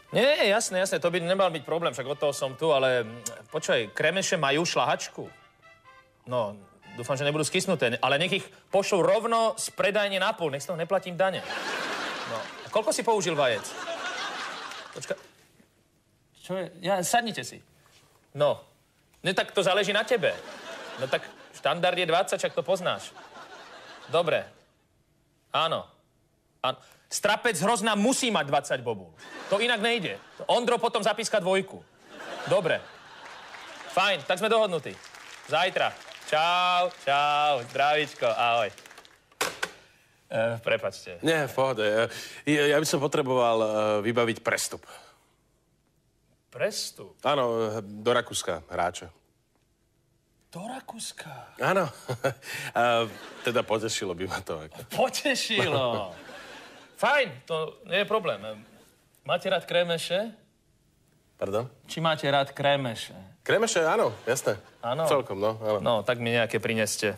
Nie, jasné, to by nemal byť problém, však od toho som tu, ale počkaj, kremeše majú šlahačku. No, dúfam, že nebudú skysnuté, ale nech ich pošlú rovno z predajne na pol, nech z toho neplatím dane. No, a koľko si použil vajec? Počkaj. Čo je? Sadnite si. No, tak to záleží na tebe. No tak štandard je 20, čak to poznáš. Dobre. Áno. Strapec hrozná musí mať 20 bobul. To inak nejde. Ondro potom zapíska 2. Dobre. Fajn, tak sme dohodnutí. Zajtra. Čau, zdravíčko, ahoj. Prepáčte. Nie, v pohode. Ja by som potreboval vybaviť prestup. Prestup? Áno, do Rakúska hráča. Do Rakúska? Áno. Teda potešilo by ma to. Potešilo. Fajn, to nie je problém. Máte rád kremeše? Pardon? Či máte rád kremeše? Kremeše, áno, jasné. Áno? Celkom, no, áno. No, tak mi nejaké prineste.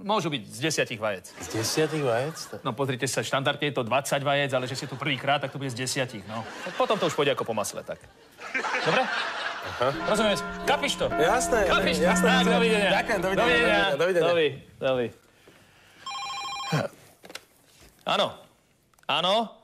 Môžu byť z 10 vajec. Z 10 vajec? No, pozrite sa, štandardne je to 20 vajec, ale že si tu prvýkrát, tak to bude z 10, no. Potom to už pôjde ako po masle, tak. Dobre? Aha. Rozumieš? Kapíš to? Jasné. Kapíš to? Jasné. Tak, dovidenia. Ďakujem, dovidenia. Áno.